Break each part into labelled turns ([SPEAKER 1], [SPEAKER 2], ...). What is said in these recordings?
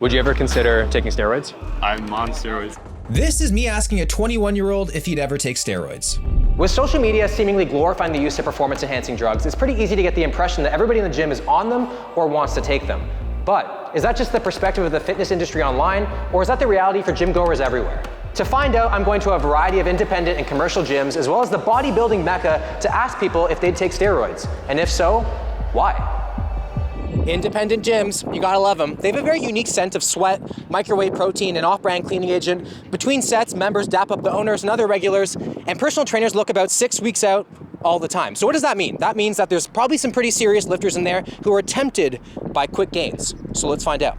[SPEAKER 1] Would you ever consider taking steroids?
[SPEAKER 2] I'm on steroids.
[SPEAKER 3] This is me asking a 21-year-old if he'd ever take steroids.
[SPEAKER 4] With social media seemingly glorifying the use of performance-enhancing drugs, it's pretty easy to get the impression that everybody in the gym is on them or wants to take them. But is that just the perspective of the fitness industry online, or is that the reality for gym goers everywhere? To find out, I'm going to a variety of independent and commercial gyms, as well as the bodybuilding mecca, to ask people if they'd take steroids. And if so, why? Independent gyms, you gotta love them. They have a very unique scent of sweat, microwave protein, and off-brand cleaning agent. Between sets, members dap up the owners and other regulars, and personal trainers look about 6 weeks out all the time. So what does that mean? That means that there's probably some pretty serious lifters in there who are tempted by quick gains. So let's find out.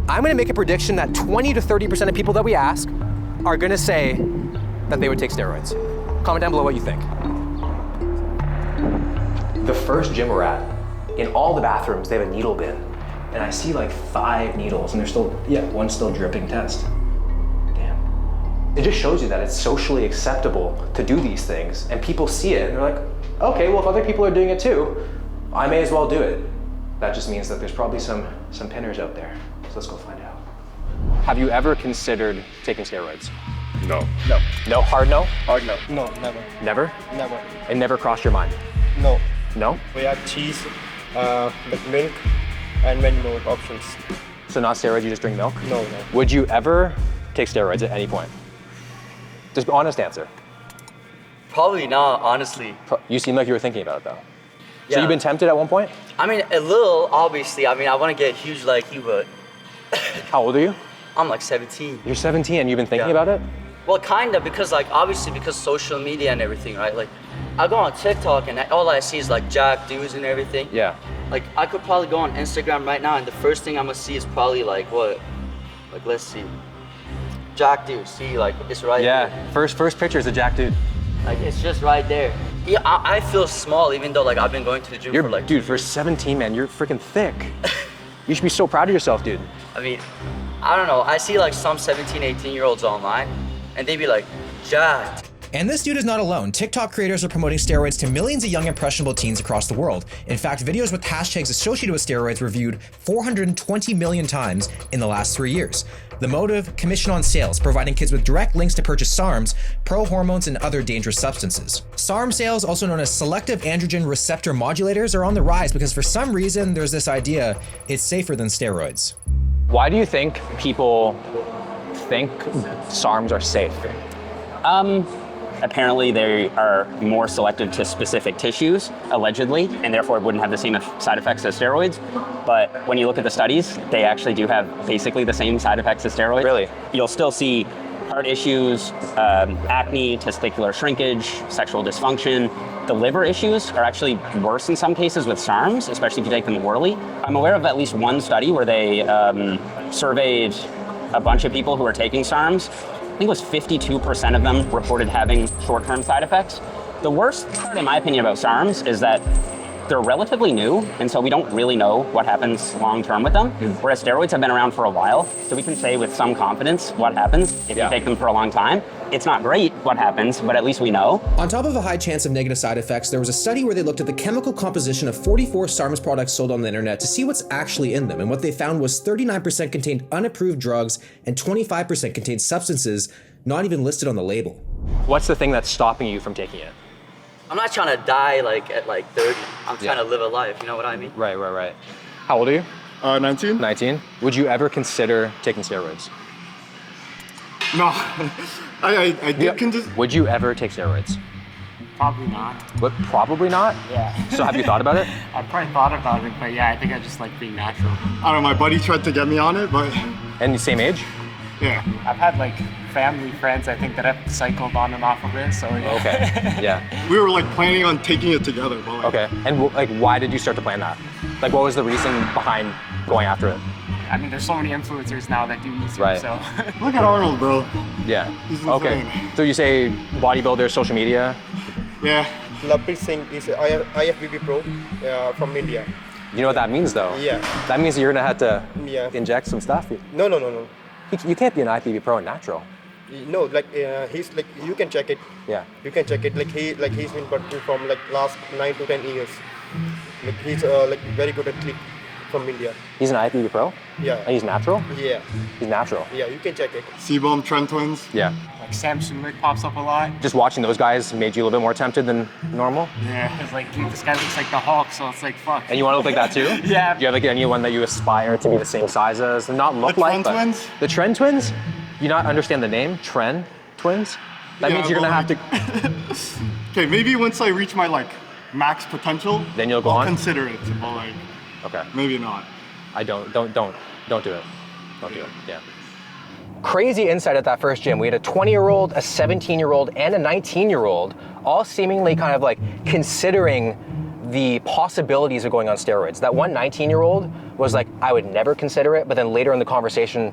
[SPEAKER 4] I'm gonna make a prediction that 20 to 30% of people that we ask are gonna say that they would take steroids. Comment down below what you think. The first gym we're at, in all the bathrooms, they have a needle bin. And I see like 5 needles and there's still, one's still dripping test. Damn. It just shows you that it's socially acceptable to do these things and people see it and they're like, okay, well if other people are doing it too, I may as well do it. That just means that there's probably some pinners out there. So let's go find out. Have you ever considered taking steroids?
[SPEAKER 2] No.
[SPEAKER 5] No.
[SPEAKER 4] No, hard no?
[SPEAKER 5] Hard no. No, never.
[SPEAKER 4] Never?
[SPEAKER 5] Never.
[SPEAKER 4] It never crossed your mind?
[SPEAKER 5] No.
[SPEAKER 4] No?
[SPEAKER 5] We have cheese, with milk, and many more options.
[SPEAKER 4] So not steroids, you just drink milk?
[SPEAKER 5] No, no.
[SPEAKER 4] Would you ever take steroids at any point? Just honest answer.
[SPEAKER 6] Probably not, honestly.
[SPEAKER 4] You seem like you were thinking about it though.
[SPEAKER 6] Yeah.
[SPEAKER 4] So you've been tempted at one point?
[SPEAKER 6] I mean, a little, obviously. I mean, I want to get huge like you, but
[SPEAKER 4] How old are you?
[SPEAKER 6] I'm like 17.
[SPEAKER 4] You're 17 and you've been thinking
[SPEAKER 6] Yeah.
[SPEAKER 4] about it?
[SPEAKER 6] Well, kind of, because like, obviously, because social media and everything, right? Like, I go on TikTok and all I see is like jack dudes and everything.
[SPEAKER 4] Yeah.
[SPEAKER 6] Like, I could probably go on Instagram right now and the first thing I'm gonna see is probably like, what? Like, let's see. Jack dude, see, like, it's right there.
[SPEAKER 4] Yeah, first picture is a jack dude.
[SPEAKER 6] Like, it's just right there. Yeah, I feel small even though like I've been going to the gym for like
[SPEAKER 4] Dude, for 17, man, you're freaking thick. You should be so proud of yourself, dude.
[SPEAKER 6] I mean, I don't know. I see like some 17, 18-year-olds online and they be like, jacked.
[SPEAKER 3] And this dude is not alone. TikTok creators are promoting steroids to millions of young impressionable teens across the world. In fact, videos with hashtags associated with steroids were viewed 420 million times in the last 3 years. The motive, commission on sales, providing kids with direct links to purchase SARMs, pro-hormones, and other dangerous substances. SARM sales, also known as selective androgen receptor modulators, are on the rise because for some reason there's this idea it's safer than steroids.
[SPEAKER 4] Why do you think people think SARMs are safe?
[SPEAKER 7] Apparently they are more selective to specific tissues, allegedly, and therefore wouldn't have the same side effects as steroids. But when you look at the studies, they actually do have basically the same side effects as steroids.
[SPEAKER 4] Really?
[SPEAKER 7] You'll still see heart issues, acne, testicular shrinkage, sexual dysfunction. The liver issues are actually worse in some cases with SARMs, especially if you take them orally. I'm aware of at least one study where they surveyed a bunch of people who were taking SARMs. I think it was 52% of them reported having short-term side effects. The worst part, in my opinion, about SARMs is that they're relatively new, and so we don't really know what happens long-term with them, whereas steroids have been around for a while, so we can say with some confidence what happens if you take them for a long time. It's not great what happens, but at least we know.
[SPEAKER 3] On top of a high chance of negative side effects, there was a study where they looked at the chemical composition of 44 SARMs products sold on the internet to see what's actually in them, and what they found was 39% contained unapproved drugs and 25% contained substances not even listed on the label.
[SPEAKER 4] What's the thing that's stopping you from taking it?
[SPEAKER 6] I'm not trying to die like at like 30. I'm trying to live a life, you know what I mean?
[SPEAKER 4] Right. How old are you?
[SPEAKER 2] 19.
[SPEAKER 4] 19. Would you ever consider taking steroids?
[SPEAKER 2] No. I did consider.
[SPEAKER 4] Would you ever take steroids?
[SPEAKER 8] Probably not.
[SPEAKER 4] What, probably not?
[SPEAKER 8] Yeah.
[SPEAKER 4] So have you thought about it?
[SPEAKER 8] I've probably thought about it, but yeah, I think I just like being natural.
[SPEAKER 2] I don't know, my buddy tried to get me on it, but
[SPEAKER 4] And the same age?
[SPEAKER 2] yeah.
[SPEAKER 8] I've had like family, friends, I think that have cycled on and off of it, so yeah.
[SPEAKER 4] Okay, yeah.
[SPEAKER 2] We were like planning on taking it together, but like,
[SPEAKER 4] Okay, and like why did you start to plan that? Like what was the reason behind going after it?
[SPEAKER 8] I mean, there's so many influencers now that do YouTube,
[SPEAKER 4] Right.
[SPEAKER 8] so.
[SPEAKER 2] look at Arnold, bro.
[SPEAKER 4] Yeah,
[SPEAKER 2] He's
[SPEAKER 4] okay.
[SPEAKER 2] insane.
[SPEAKER 4] So you say bodybuilder, social media?
[SPEAKER 2] Yeah.
[SPEAKER 5] Laprit Singh is IFBB Pro from India.
[SPEAKER 4] You know what that means though?
[SPEAKER 5] Yeah.
[SPEAKER 4] That means that you're gonna have to
[SPEAKER 5] Yeah.
[SPEAKER 4] inject some stuff.
[SPEAKER 5] No.
[SPEAKER 4] You can't be an IFBB pro natural.
[SPEAKER 5] No, like he's like, you can check it.
[SPEAKER 4] Yeah.
[SPEAKER 5] You can check it. Like he's been working from like last 9 to 10 years. Like he's like very good at clip. from India.
[SPEAKER 4] He's an IFBB pro?
[SPEAKER 5] Yeah.
[SPEAKER 4] And he's natural?
[SPEAKER 5] Yeah.
[SPEAKER 4] He's natural.
[SPEAKER 5] Yeah, you can check it.
[SPEAKER 2] Sebum, Trend Twins.
[SPEAKER 1] Yeah.
[SPEAKER 8] Like Sam Sulik pops up a lot.
[SPEAKER 1] Just watching those guys made you a little bit more tempted than normal?
[SPEAKER 2] Yeah.
[SPEAKER 8] It's like, dude, this guy looks like the Hulk, so it's like, fuck.
[SPEAKER 1] And you want to look like that too?
[SPEAKER 8] Yeah.
[SPEAKER 1] Do you have like anyone that you aspire to be the same size as? Not look
[SPEAKER 2] The
[SPEAKER 1] like,
[SPEAKER 2] Trend
[SPEAKER 1] but
[SPEAKER 2] Twins?
[SPEAKER 1] the Trend Twins? You not understand the name? Trend Twins? That means you're gonna have to.
[SPEAKER 2] Okay, maybe once I reach my like max potential,
[SPEAKER 1] Then you'll go
[SPEAKER 2] I'll
[SPEAKER 1] on?
[SPEAKER 2] consider it, but like
[SPEAKER 1] Okay.
[SPEAKER 2] maybe not.
[SPEAKER 1] I don't do it. Don't do it. Yeah.
[SPEAKER 4] Crazy insight at that first gym. We had a 20-year-old, a 17-year-old, and a 19-year-old, all seemingly kind of like considering the possibilities of going on steroids. That one 19-year-old was like, I would never consider it, but then later in the conversation,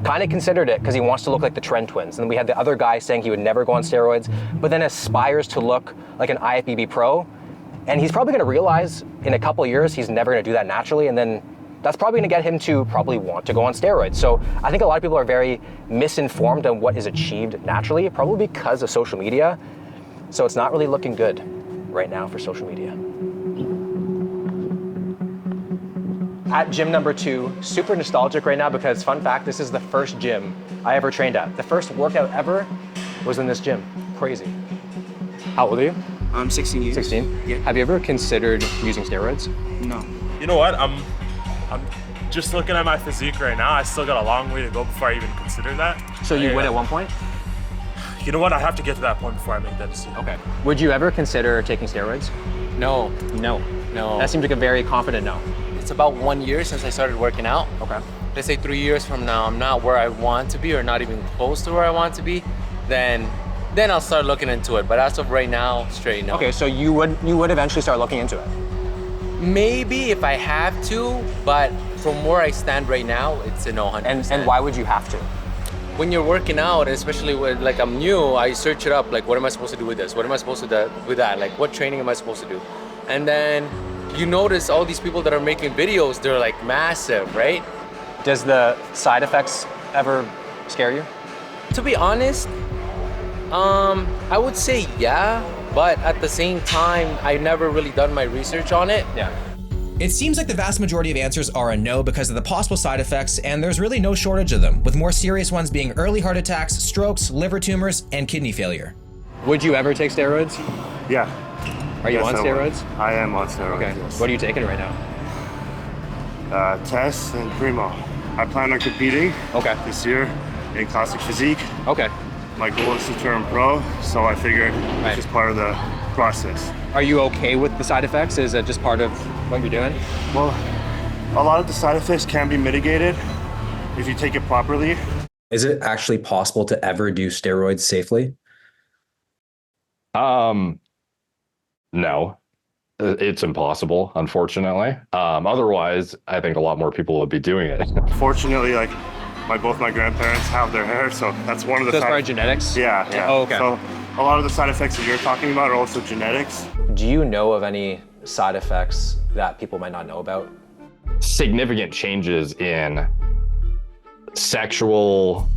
[SPEAKER 4] kind of considered it because he wants to look like the Trend Twins. And then we had the other guy saying he would never go on steroids, but then aspires to look like an IFBB pro. And he's probably gonna realize in a couple of years, he's never gonna do that naturally, and then that's probably gonna get him to probably want to go on steroids. So I think a lot of people are very misinformed on what is achieved naturally, probably because of social media. So it's not really looking good right now for social media. At gym number 2, super nostalgic right now because fun fact, this is the first gym I ever trained at. The first workout ever was in this gym. Crazy. How old are you?
[SPEAKER 9] I'm 16 years.
[SPEAKER 1] 16?
[SPEAKER 9] Yeah.
[SPEAKER 1] Have you ever considered using steroids?
[SPEAKER 9] No.
[SPEAKER 10] You know what? I'm just looking at my physique right now. I still got a long way to go before I even consider that.
[SPEAKER 1] So you would at one point?
[SPEAKER 10] You know what? I have to get to that point before I make that decision.
[SPEAKER 1] Okay. Would you ever consider taking steroids?
[SPEAKER 11] No.
[SPEAKER 1] No.
[SPEAKER 11] No.
[SPEAKER 1] That seems like a very confident no.
[SPEAKER 11] It's about 1 year since I started working out.
[SPEAKER 1] Okay.
[SPEAKER 11] Let's say 3 years from now, I'm not where I want to be or not even close to where I want to be, then I'll start looking into it. But as of right now, straight no.
[SPEAKER 1] Okay, so you would eventually start looking into it?
[SPEAKER 11] Maybe if I have to, but from where I stand right now, it's a no 100%.
[SPEAKER 1] And why would you have to?
[SPEAKER 11] When you're working out, especially when like I'm new, I search it up, like what am I supposed to do with this? What am I supposed to do with that? Like what training am I supposed to do? And then you notice all these people that are making videos, they're like massive, right?
[SPEAKER 1] Does the side effects ever scare you?
[SPEAKER 11] To be honest, I would say yeah, but at the same time, I've never really done my research on it.
[SPEAKER 1] Yeah.
[SPEAKER 3] It seems like the vast majority of answers are a no because of the possible side effects, and there's really no shortage of them, with more serious ones being early heart attacks, strokes, liver tumors, and kidney failure.
[SPEAKER 1] Would you ever take steroids?
[SPEAKER 12] Yeah.
[SPEAKER 1] Are you
[SPEAKER 12] Yes,
[SPEAKER 1] on
[SPEAKER 12] I would.
[SPEAKER 1] steroids?
[SPEAKER 12] I am on steroids.
[SPEAKER 1] Okay.
[SPEAKER 12] Yes.
[SPEAKER 1] What are you taking right now?
[SPEAKER 12] Test and Primo. I plan on competing this year in classic physique.
[SPEAKER 1] Okay.
[SPEAKER 12] My goal is to turn pro, so I figured it's just part of the process.
[SPEAKER 1] Are you okay with the side effects? Is it just part of what you're doing?
[SPEAKER 12] Well, a lot of the side effects can be mitigated if you take it properly.
[SPEAKER 3] Is it actually possible to ever do steroids safely?
[SPEAKER 13] No, it's impossible, unfortunately. Otherwise, I think a lot more people would be doing it.
[SPEAKER 12] Fortunately, like both my grandparents have their hair, so that's one of the
[SPEAKER 1] That's part of genetics?
[SPEAKER 12] Yeah.
[SPEAKER 1] Oh, okay.
[SPEAKER 12] So a lot of the side effects that you're talking about are also genetics.
[SPEAKER 4] Do you know of any side effects that people might not know about?
[SPEAKER 13] Significant changes in sexual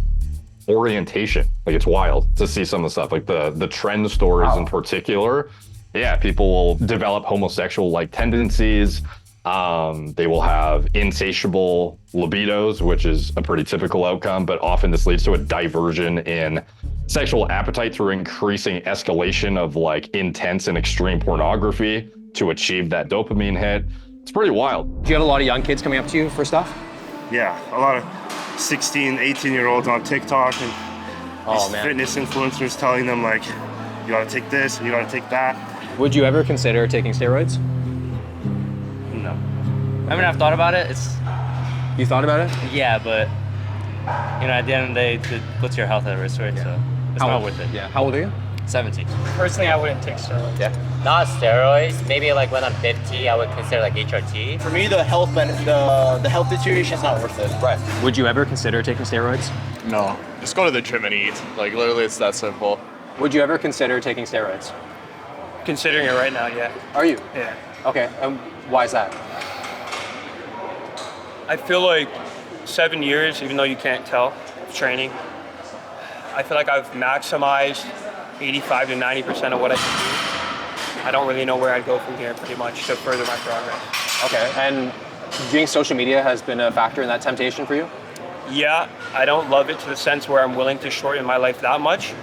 [SPEAKER 13] orientation. Like, it's wild to see some of the stuff, like the trend stories in particular. Yeah, people will develop homosexual like tendencies. They will have insatiable libidos, which is a pretty typical outcome, but often this leads to a diversion in sexual appetite through increasing escalation of like intense and extreme pornography to achieve that dopamine hit. It's pretty wild.
[SPEAKER 1] Do you have a lot of young kids coming up to you for stuff?
[SPEAKER 12] Yeah, a lot of 16, 18-year-olds on TikTok and these fitness influencers telling them like, you gotta take this and you gotta take that.
[SPEAKER 1] Would you ever consider taking steroids?
[SPEAKER 11] No. I mean, I've thought about it.
[SPEAKER 1] You thought about it?
[SPEAKER 11] Yeah, but you know, at the end of the day, it puts your health at risk, right? So it's not worth it.
[SPEAKER 1] Yeah. How old are you?
[SPEAKER 11] 17.
[SPEAKER 8] Personally, I wouldn't take steroids.
[SPEAKER 1] Yeah.
[SPEAKER 14] Not steroids. Maybe like when I'm 50, I would consider like HRT.
[SPEAKER 5] For me, the health deterioration is not worth it.
[SPEAKER 1] Right. Would you ever consider taking steroids?
[SPEAKER 15] No. Just go to the gym and eat. Like literally, it's that simple.
[SPEAKER 1] Would you ever consider taking steroids?
[SPEAKER 8] Considering it right now, yeah.
[SPEAKER 1] Are you?
[SPEAKER 8] Yeah.
[SPEAKER 1] Okay. Why is that?
[SPEAKER 8] I feel like 7 years, even though you can't tell, of training, I feel like I've maximized 85 to 90% of what I can do. I don't really know where I'd go from here pretty much to further my progress.
[SPEAKER 1] Okay. And
[SPEAKER 4] Do you think social media has been a factor in that temptation for you?
[SPEAKER 8] Yeah, I don't love it to the sense where I'm willing to shorten my life that much.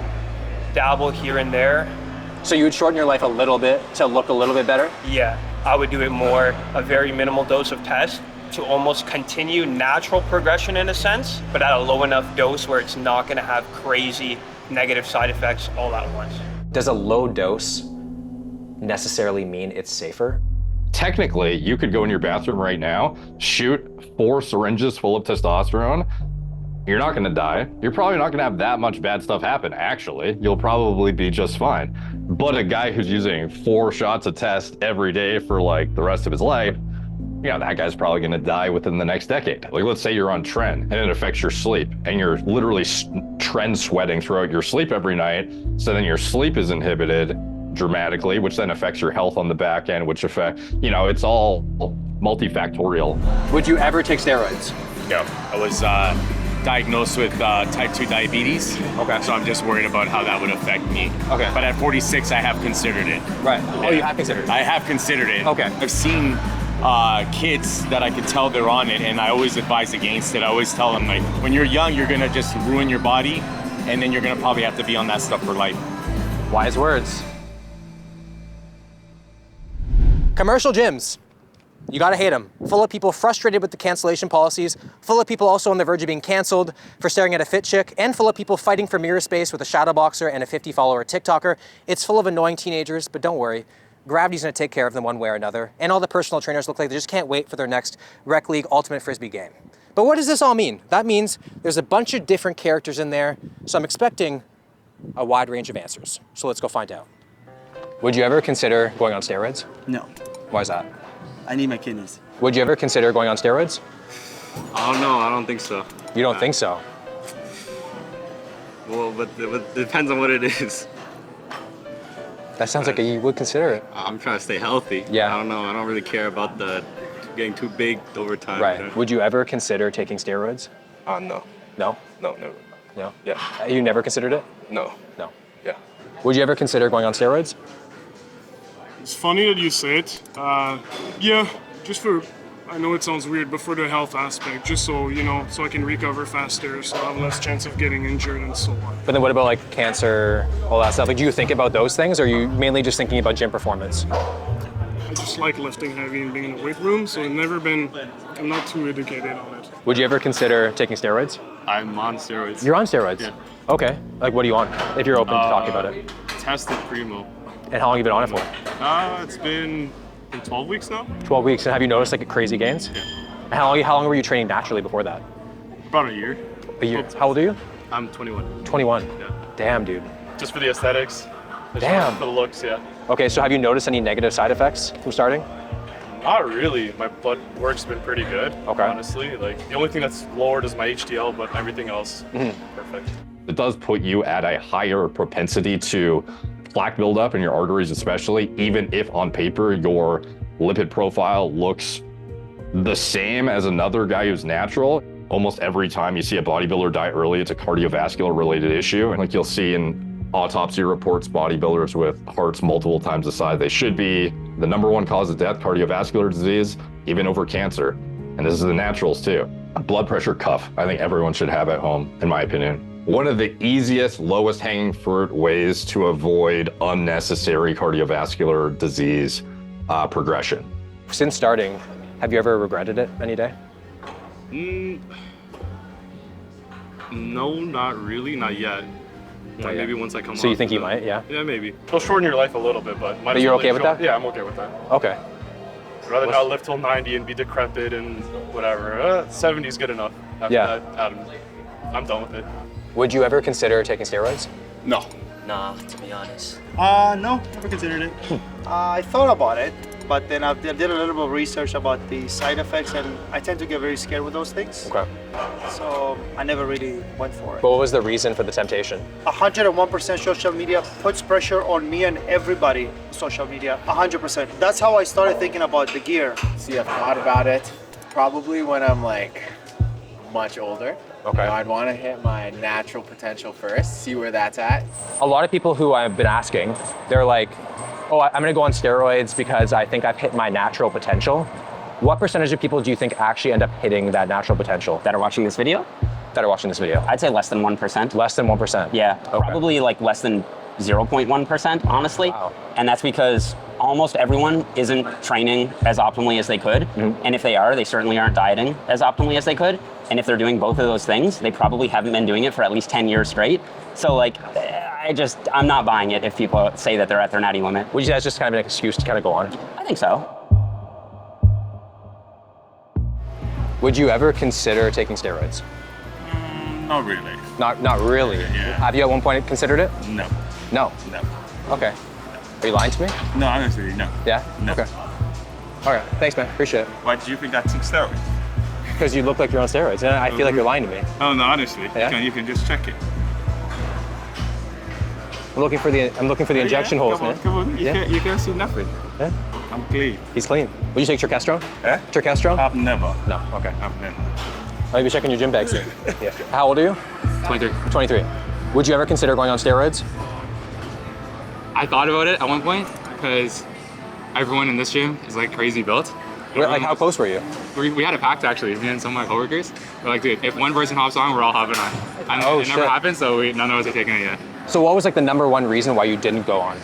[SPEAKER 8] Dabble here and there.
[SPEAKER 4] So you would shorten your life a little bit to look a little bit better?
[SPEAKER 8] Yeah, I would do it more, a very minimal dose of test to almost continue natural progression in a sense, but at a low enough dose where it's not gonna have crazy negative side effects all at once.
[SPEAKER 4] Does a low dose necessarily mean it's safer?
[SPEAKER 13] Technically, you could go in your bathroom right now, shoot 4 syringes full of testosterone. You're not gonna die. You're probably not gonna have that much bad stuff happen, actually. You'll probably be just fine. But a guy who's using 4 shots of test every day for like the rest of his life, yeah, that guy's probably gonna die within the next decade. Like, let's say you're on tren and it affects your sleep and you're literally tren sweating throughout your sleep every night. So then your sleep is inhibited dramatically, which then affects your health on the back end, which it's all multifactorial.
[SPEAKER 4] Would you ever take steroids?
[SPEAKER 9] No, I was diagnosed with type 2 diabetes.
[SPEAKER 4] Okay.
[SPEAKER 9] So I'm just worried about how that would affect me.
[SPEAKER 4] Okay.
[SPEAKER 9] But at 46, I have considered it.
[SPEAKER 4] Right. Oh, you have considered it?
[SPEAKER 9] I have considered it.
[SPEAKER 4] Okay.
[SPEAKER 9] I've seen kids that I could tell they're on it, and I always advise against it. I always tell them, like, when you're young, you're gonna just ruin your body, and then you're gonna probably have to be on that stuff for life.
[SPEAKER 4] Wise words. Commercial gyms. You gotta hate them. Full of people frustrated with the cancellation policies, full of people also on the verge of being canceled for staring at a fit chick, and full of people fighting for mirror space with a shadow boxer and a 50-follower TikToker. It's full of annoying teenagers, but don't worry. Gravity's gonna take care of them one way or another. And all the personal trainers look like they just can't wait for their next Rec League Ultimate Frisbee game. But what does this all mean? That means there's a bunch of different characters in there, so I'm expecting a wide range of answers. So let's go find out. Would you ever consider going on steroids?
[SPEAKER 16] No.
[SPEAKER 4] Why is that?
[SPEAKER 16] I need my kidneys.
[SPEAKER 4] Would you ever consider going on steroids?
[SPEAKER 16] I don't know. I don't think so.
[SPEAKER 4] You don't think so?
[SPEAKER 16] Well, but it depends on what it is.
[SPEAKER 4] That sounds like you would consider it.
[SPEAKER 16] I'm trying to stay healthy.
[SPEAKER 4] Yeah.
[SPEAKER 16] I don't know. I don't really care about the getting too big over time.
[SPEAKER 4] Right.
[SPEAKER 16] You know?
[SPEAKER 4] Would you ever consider taking steroids?
[SPEAKER 16] No.
[SPEAKER 4] No?
[SPEAKER 16] No, never.
[SPEAKER 4] No?
[SPEAKER 16] Yeah.
[SPEAKER 4] You never considered it?
[SPEAKER 16] No.
[SPEAKER 4] No.
[SPEAKER 16] Yeah.
[SPEAKER 4] Would you ever consider going on steroids?
[SPEAKER 17] It's funny that you say it. Yeah, just for, I know it sounds weird, but for the health aspect, just so, so I can recover faster, so I have less chance of getting injured and so on.
[SPEAKER 4] But then what about like cancer, all that stuff? Like, do you think about those things, or are you mainly just thinking about gym performance?
[SPEAKER 17] I just like lifting heavy and being in the weight room, so I'm not too educated on it.
[SPEAKER 4] Would you ever consider taking steroids?
[SPEAKER 16] I'm on steroids.
[SPEAKER 4] You're on steroids?
[SPEAKER 16] Yeah.
[SPEAKER 4] Okay. Like, what are you on? If you're open to talking about it.
[SPEAKER 16] Tested Primo.
[SPEAKER 4] And how long have you been on it for?
[SPEAKER 16] It's been 12 weeks now.
[SPEAKER 4] 12 weeks. And have you noticed like crazy gains?
[SPEAKER 16] Yeah.
[SPEAKER 4] And how long were you training naturally before that?
[SPEAKER 16] About a year.
[SPEAKER 4] A year. How old are you?
[SPEAKER 16] I'm 21.
[SPEAKER 4] 21.
[SPEAKER 16] Yeah.
[SPEAKER 4] Damn, dude.
[SPEAKER 16] Just for the aesthetics.
[SPEAKER 4] Damn.
[SPEAKER 16] For the looks, yeah.
[SPEAKER 4] Okay, so have you noticed any negative side effects from starting?
[SPEAKER 16] Not really. My blood work's been pretty good.
[SPEAKER 4] Okay.
[SPEAKER 16] Honestly, like the only thing that's lowered is my HDL, but everything else, perfect.
[SPEAKER 13] It does put you at a higher propensity to plaque buildup in your arteries, especially, even if on paper your lipid profile looks the same as another guy who's natural. Almost every time you see a bodybuilder die early, it's a cardiovascular related issue. And like you'll see in autopsy reports, bodybuilders with hearts multiple times the size they should be. The #1 cause of death, cardiovascular disease, even over cancer. And this is the naturals too. A blood pressure cuff, I think everyone should have at home, in my opinion. One of the easiest, lowest hanging fruit ways to avoid unnecessary cardiovascular disease progression.
[SPEAKER 4] Since starting, have you ever regretted it any day?
[SPEAKER 16] No, not really, not yet. Like maybe once I come
[SPEAKER 4] So you
[SPEAKER 16] off
[SPEAKER 4] think
[SPEAKER 16] of
[SPEAKER 4] you
[SPEAKER 16] that.
[SPEAKER 4] might, yeah?
[SPEAKER 16] Yeah, maybe. It'll shorten your life a little bit, but might
[SPEAKER 4] But
[SPEAKER 16] as
[SPEAKER 4] you're
[SPEAKER 16] well
[SPEAKER 4] okay with that?
[SPEAKER 16] Yeah, I'm okay with that.
[SPEAKER 4] Okay.
[SPEAKER 16] Rather not live till 90 and be decrepit and whatever. 70 is good enough. After
[SPEAKER 4] Yeah.
[SPEAKER 16] that, I'm done with it.
[SPEAKER 4] Would you ever consider taking steroids?
[SPEAKER 16] No.
[SPEAKER 6] Nah, to be honest.
[SPEAKER 18] No, never considered it. I thought about it, but then I did a little bit of research about the side effects, and I tend to get very scared with those things.
[SPEAKER 4] Okay.
[SPEAKER 18] So I never really went for it.
[SPEAKER 4] But what was the reason for the temptation?
[SPEAKER 18] 101% social media puts pressure on me and everybody. Social media, 100%. That's how I started thinking about the gear.
[SPEAKER 19] See, I've thought about it probably when I'm like much older.
[SPEAKER 4] Okay.
[SPEAKER 19] I'd want to hit my natural potential first, see where that's at.
[SPEAKER 4] A lot of people who I've been asking, they're like, oh, I'm gonna go on steroids because I think I've hit my natural potential. What percentage of people do you think actually end up hitting that natural potential?
[SPEAKER 7] That are watching this video?
[SPEAKER 4] That are watching this video.
[SPEAKER 7] I'd say less than 1%.
[SPEAKER 4] Less than 1%?
[SPEAKER 7] Yeah, probably like less than 0.1%, honestly.
[SPEAKER 4] Wow.
[SPEAKER 7] And that's because almost everyone isn't training as optimally as they could. And if they are, they certainly aren't dieting as optimally as they could. And if they're doing both of those things, they probably haven't been doing it for at least 10 years straight. So like, I'm not buying it if people say that they're at their natty limit.
[SPEAKER 4] Would you say that's just kind of an excuse to kind of go on?
[SPEAKER 7] I think so.
[SPEAKER 4] Would you ever consider taking steroids?
[SPEAKER 20] Not really.
[SPEAKER 4] Not really?
[SPEAKER 20] Yeah.
[SPEAKER 4] Have you at one point considered it?
[SPEAKER 20] No.
[SPEAKER 4] No?
[SPEAKER 20] No.
[SPEAKER 4] Okay. Are you lying to me?
[SPEAKER 20] No, honestly, no.
[SPEAKER 4] Yeah?
[SPEAKER 20] No.
[SPEAKER 4] Okay. All right, thanks man, appreciate it.
[SPEAKER 20] Why did you think I took steroids?
[SPEAKER 4] Because you look like you're on steroids, and I feel like you're lying to me.
[SPEAKER 20] Oh no, honestly,
[SPEAKER 4] Yeah?
[SPEAKER 20] you can just check it.
[SPEAKER 4] I'm looking for the injection holes,
[SPEAKER 20] come on,
[SPEAKER 4] man.
[SPEAKER 20] Come on, you can't see nothing.
[SPEAKER 4] Yeah?
[SPEAKER 20] I'm clean.
[SPEAKER 4] He's clean. Would you take Tercastrone?
[SPEAKER 20] Eh?
[SPEAKER 4] Tercastrone?
[SPEAKER 20] I've never.
[SPEAKER 4] No, okay.
[SPEAKER 20] I've never.
[SPEAKER 4] I'll be checking your gym bag soon. Yeah. How old are you?
[SPEAKER 21] 23.
[SPEAKER 4] 23. Would you ever consider going on steroids?
[SPEAKER 21] I thought about it at one point because everyone in this gym is like crazy built.
[SPEAKER 4] Like how close were you?
[SPEAKER 21] We had a pact actually, me and some of my coworkers. We're like, dude, if one person hops on, we're all hopping on. And
[SPEAKER 4] Oh,
[SPEAKER 21] it never
[SPEAKER 4] shit.
[SPEAKER 21] happened, so none of us are taking it yet.
[SPEAKER 4] So what was like the #1 reason why you didn't go on?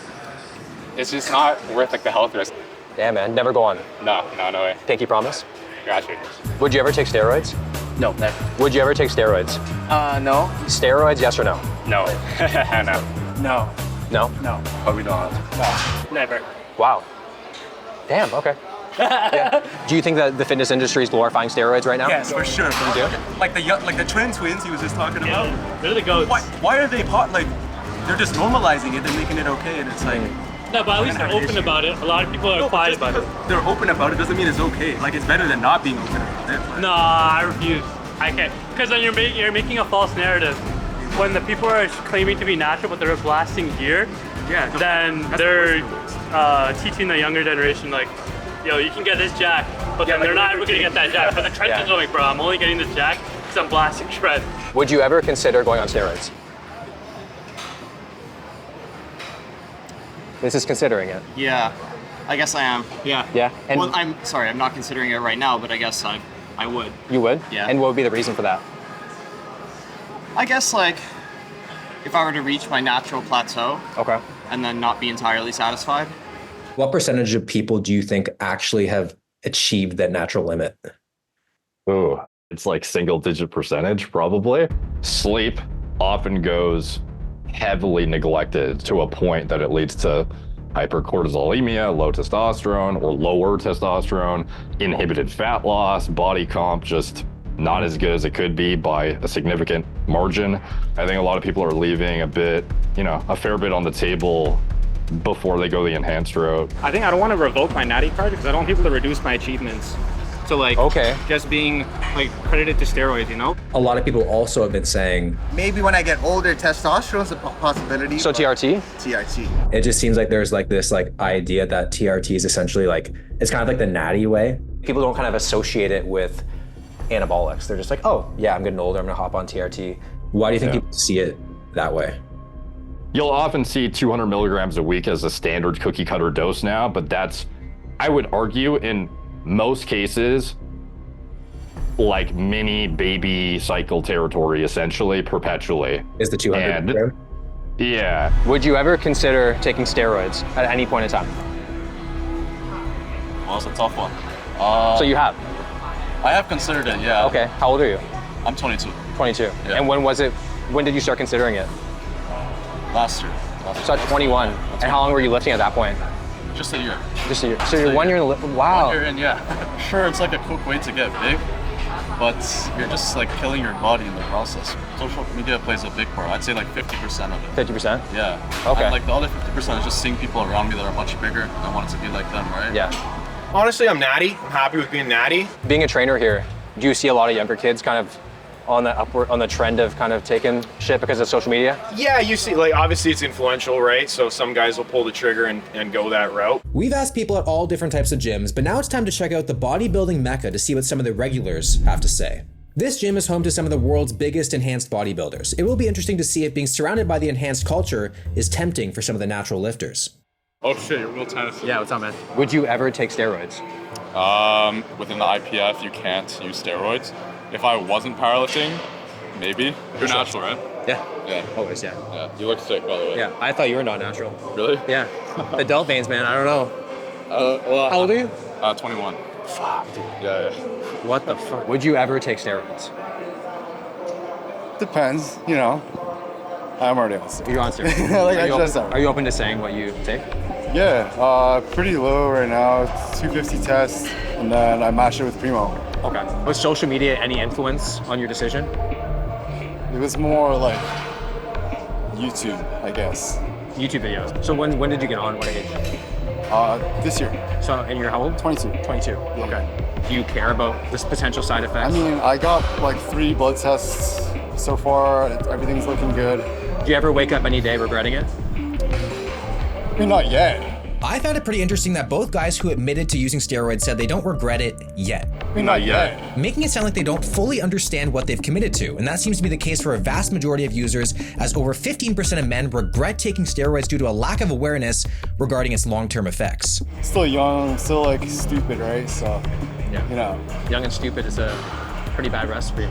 [SPEAKER 21] It's just not worth like the health risk.
[SPEAKER 4] Yeah, man, never go on.
[SPEAKER 21] No way.
[SPEAKER 4] Pinky promise?
[SPEAKER 21] Gotcha.
[SPEAKER 4] Would you ever take steroids?
[SPEAKER 21] No, never.
[SPEAKER 4] Would you ever take steroids?
[SPEAKER 21] No.
[SPEAKER 4] Steroids, yes or no?
[SPEAKER 21] No. No. No.
[SPEAKER 4] No?
[SPEAKER 21] No. Probably not. No. Never.
[SPEAKER 4] Wow. Damn, okay. Yeah. Do you think that the fitness industry is glorifying steroids right now?
[SPEAKER 22] Yes, for sure.
[SPEAKER 4] You do?
[SPEAKER 22] Like the twins he was just talking about.
[SPEAKER 21] They're the goats.
[SPEAKER 22] Why are they like they're just normalizing it, they're making it okay, and it's like
[SPEAKER 21] No, but at least they're open about it. A lot of people are quiet about it.
[SPEAKER 22] they're open about it doesn't mean it's okay. Like it's better than not being open about it. But
[SPEAKER 21] No, I refuse. I can't. Because then you're making a false narrative. When the people are claiming to be natural, but they're blasting gear, then they're teaching the younger generation like, yo, you can get this jack, but then they're not ever gonna get that jack. But the trend is like, bro, I'm only getting this jack because I'm blasting shred.
[SPEAKER 4] Would you ever consider going on steroids? This is considering it.
[SPEAKER 23] Yeah, I guess I am. Yeah.
[SPEAKER 4] Yeah? And
[SPEAKER 23] Well, I'm sorry, I'm not considering it right now, but I guess I would.
[SPEAKER 4] you would?
[SPEAKER 23] Yeah.
[SPEAKER 4] And what would be the reason for that?
[SPEAKER 23] I guess like if I were to reach my natural plateau.
[SPEAKER 4] Okay.
[SPEAKER 23] And then not be entirely satisfied.
[SPEAKER 3] What percentage of people do you think actually have achieved that natural limit?
[SPEAKER 13] Ooh, it's like single-digit percentage, probably. Sleep often goes heavily neglected to a point that it leads to hypercortisolemia, low testosterone or lower testosterone, inhibited fat loss, body comp just not as good as it could be by a significant margin. I think a lot of people are leaving a fair bit on the table before they go the enhanced route.
[SPEAKER 21] I think I don't want to revoke my natty card because I don't want people to reduce my achievements. So like, just being like credited to steroids, you know?
[SPEAKER 3] A lot of people also have been saying,
[SPEAKER 24] Maybe when I get older, testosterone's a possibility.
[SPEAKER 4] So TRT?
[SPEAKER 24] TRT.
[SPEAKER 3] it just seems like there's like this like idea that TRT is essentially like, it's kind of like the natty way.
[SPEAKER 4] People don't kind of associate it with anabolics. They're just like, oh, yeah, I'm getting older, I'm gonna hop on TRT.
[SPEAKER 3] Why do you think people see it that way?
[SPEAKER 13] You'll often see 200 milligrams a week as a standard cookie cutter dose now, but that's, I would argue, in most cases, like mini baby cycle territory, essentially, perpetually.
[SPEAKER 3] Is the 200 milligram?
[SPEAKER 13] Yeah.
[SPEAKER 4] Would you ever consider taking steroids at any point in time?
[SPEAKER 25] Well, it's a tough one.
[SPEAKER 4] So you have?
[SPEAKER 25] I have considered it, yeah.
[SPEAKER 4] Okay, how old are you?
[SPEAKER 25] I'm 22.
[SPEAKER 4] 22.
[SPEAKER 25] Yeah.
[SPEAKER 4] And when did you start considering it?
[SPEAKER 25] Last year.
[SPEAKER 4] So at 21. And how long were you lifting at that point?
[SPEAKER 25] Just a year.
[SPEAKER 4] Just a year. So you're 1 year in the wow.
[SPEAKER 25] 1 year in, yeah. Sure, it's like a quick way to get big, but you're just like killing your body in the process. Social media plays a big part. I'd say like 50% of it.
[SPEAKER 4] 50%?
[SPEAKER 25] Yeah.
[SPEAKER 4] Okay.
[SPEAKER 25] And like the other 50% is just seeing people around me that are much bigger. I wanted to be like them, right?
[SPEAKER 4] Yeah.
[SPEAKER 19] Honestly, I'm natty. I'm happy with being natty.
[SPEAKER 4] Being a trainer here, do you see a lot of younger kids kind of on the trend of kind of taking shit because of social media?
[SPEAKER 19] Yeah, you see, like obviously it's influential, right? So some guys will pull the trigger and go that route.
[SPEAKER 3] We've asked people at all different types of gyms, but now it's time to check out the bodybuilding mecca to see what some of the regulars have to say. This gym is home to some of the world's biggest enhanced bodybuilders. It will be interesting to see if being surrounded by the enhanced culture is tempting for some of the natural lifters.
[SPEAKER 21] Oh shit, you're real tennis.
[SPEAKER 4] Yeah, what's up, man? Would you ever take steroids?
[SPEAKER 15] Within the IPF, you can't use steroids. If I wasn't powerlifting, maybe. You're natural, right?
[SPEAKER 1] Yeah.
[SPEAKER 15] Yeah.
[SPEAKER 1] Always, yeah.
[SPEAKER 15] Yeah. You look sick, by the way.
[SPEAKER 1] Yeah, I thought you were not natural.
[SPEAKER 15] Really?
[SPEAKER 1] Yeah. The adult veins, man, I don't know.
[SPEAKER 15] Well,
[SPEAKER 1] how old are you?
[SPEAKER 15] 21.
[SPEAKER 1] Fuck, dude.
[SPEAKER 15] Yeah.
[SPEAKER 1] What the fuck? Would you ever take steroids?
[SPEAKER 2] Depends, you know. I'm already on steroids.
[SPEAKER 1] You're on steroids. Are you open to saying what you take?
[SPEAKER 2] Yeah, pretty low right now. It's 250 test, and then I match it with Primo.
[SPEAKER 1] Okay. Was social media any influence on your decision?
[SPEAKER 2] It was more like YouTube, I guess.
[SPEAKER 1] YouTube videos. So when did you get on? What age?
[SPEAKER 2] This year.
[SPEAKER 1] So, and you're how old?
[SPEAKER 2] 22.
[SPEAKER 1] 22.
[SPEAKER 2] Yeah.
[SPEAKER 1] Okay. Do you care about this potential side effects?
[SPEAKER 2] I mean, I got like 3 blood tests so far. Everything's looking good.
[SPEAKER 1] Do you ever wake up any day regretting it?
[SPEAKER 2] I mean, not yet.
[SPEAKER 3] I found it pretty interesting that both guys who admitted to using steroids said they don't regret it yet.
[SPEAKER 2] I mean, not yet.
[SPEAKER 3] Making it sound like they don't fully understand what they've committed to, and that seems to be the case for a vast majority of users, as over 15% of men regret taking steroids due to a lack of awareness regarding its long-term effects.
[SPEAKER 2] Still young, still like stupid, right? So,
[SPEAKER 1] yeah.
[SPEAKER 2] You know.
[SPEAKER 1] Young and stupid is a pretty bad recipe.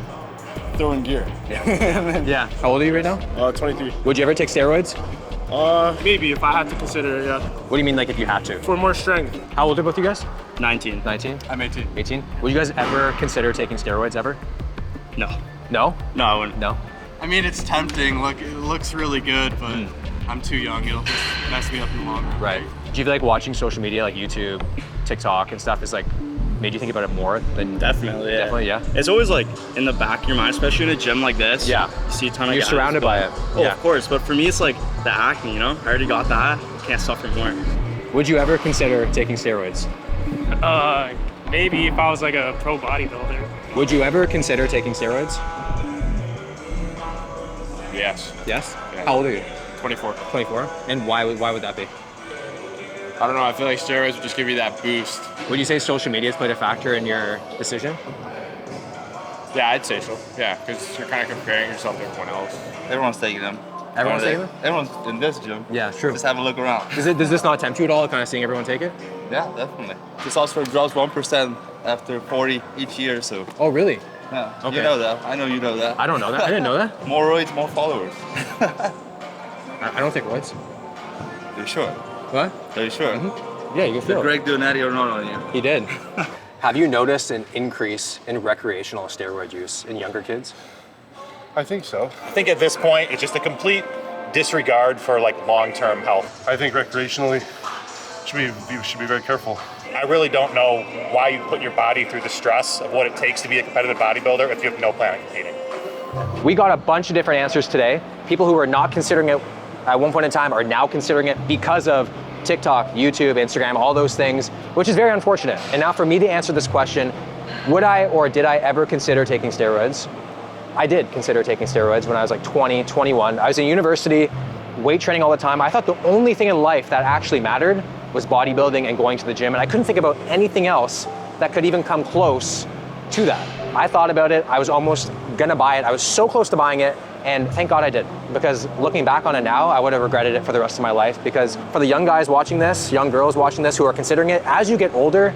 [SPEAKER 2] Throwing gear.
[SPEAKER 1] Yeah. Yeah. How old are you right now?
[SPEAKER 16] 23.
[SPEAKER 1] Would you ever take steroids?
[SPEAKER 16] Maybe if I had to consider it, yeah.
[SPEAKER 1] What do you mean, like if you had to?
[SPEAKER 16] For more strength.
[SPEAKER 1] How old are both you guys?
[SPEAKER 21] 19.
[SPEAKER 1] 19?
[SPEAKER 22] I'm 18.
[SPEAKER 1] 18? Would you guys ever consider taking steroids ever?
[SPEAKER 21] No.
[SPEAKER 1] No?
[SPEAKER 21] No, I wouldn't.
[SPEAKER 1] No?
[SPEAKER 23] I mean, it's tempting. Look, it looks really good, but I'm too young. It'll just mess me up in the long run.
[SPEAKER 1] Right. Do you feel like watching social media like YouTube, TikTok and stuff is like made you think about it more than
[SPEAKER 21] Definitely, yeah.
[SPEAKER 1] Definitely, yeah.
[SPEAKER 21] It's always like in the back of your mind, especially in a gym like this.
[SPEAKER 1] Yeah.
[SPEAKER 21] You see a ton of
[SPEAKER 1] You're
[SPEAKER 21] guys,
[SPEAKER 1] surrounded by it.
[SPEAKER 21] Oh,
[SPEAKER 1] Yeah.
[SPEAKER 21] of course. But for me, it's like the acne, you know? I already got that. Can't suffer more.
[SPEAKER 1] Would you ever consider taking steroids?
[SPEAKER 17] Maybe if I was like a pro bodybuilder.
[SPEAKER 1] Would you ever consider taking steroids?
[SPEAKER 15] Yes.
[SPEAKER 1] Yes?
[SPEAKER 15] Yeah.
[SPEAKER 1] How old are you?
[SPEAKER 15] 24.
[SPEAKER 1] 24? And why would that be?
[SPEAKER 15] I don't know. I feel like steroids would just give you that boost.
[SPEAKER 1] Would you say social media has played a factor in your decision?
[SPEAKER 15] Yeah, I'd say so. Yeah, because you're kind of comparing yourself to everyone else.
[SPEAKER 6] Everyone's taking them.
[SPEAKER 1] Everyone's taking them?
[SPEAKER 6] Everyone's in this gym.
[SPEAKER 1] Yeah, true.
[SPEAKER 6] Just have a look around.
[SPEAKER 1] Does this not tempt you at all, kind of seeing everyone take it?
[SPEAKER 6] Yeah, definitely. This also drops 1% after 40 each year, so.
[SPEAKER 1] Oh, really?
[SPEAKER 6] Yeah.
[SPEAKER 1] Okay.
[SPEAKER 6] You know that. I know you know that.
[SPEAKER 1] I don't know that. I didn't know that.
[SPEAKER 6] More roids, more followers.
[SPEAKER 1] I don't take roids.
[SPEAKER 6] Are you sure?
[SPEAKER 1] What?
[SPEAKER 6] Are you sure?
[SPEAKER 1] Yeah, you can feel
[SPEAKER 6] Did
[SPEAKER 1] it.
[SPEAKER 6] Greg do an Eddie or not on you?
[SPEAKER 1] He did. Have you noticed an increase in recreational steroid use in younger kids?
[SPEAKER 10] I think so. I think at this point, it's just a complete disregard for like long-term health. I think recreationally, you should be very careful. I really don't know why you put your body through the stress of what it takes to be a competitive bodybuilder if you have no plan on competing.
[SPEAKER 4] We got a bunch of different answers today. People who were not considering it at one point in time are now considering it because of TikTok, YouTube, Instagram, all those things, which is very unfortunate. And now for me to answer this question, would I or did I ever consider taking steroids? I did consider taking steroids when I was like 20, 21. I was in university, weight training all the time. I thought the only thing in life that actually mattered was bodybuilding and going to the gym, and I couldn't think about anything else that could even come close to that. I thought about it, I was almost gonna buy it. I was so close to buying it, and thank God I did, because looking back on it now, I would have regretted it for the rest of my life, because for the young guys watching this, young girls watching this who are considering it, as you get older,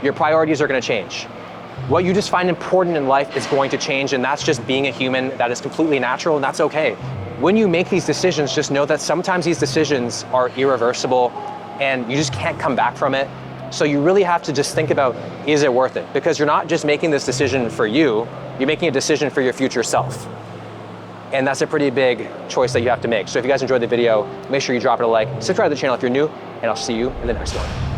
[SPEAKER 4] your priorities are gonna change. What you just find important in life is going to change, and that's just being a human. That is completely natural, and that's okay. When you make these decisions, just know that sometimes these decisions are irreversible, and you just can't come back from it. So you really have to just think about, is it worth it? Because you're not just making this decision for you, you're making a decision for your future self. And that's a pretty big choice that you have to make. So if you guys enjoyed the video, make sure you drop it a like, subscribe to the channel if you're new, and I'll see you in the next one.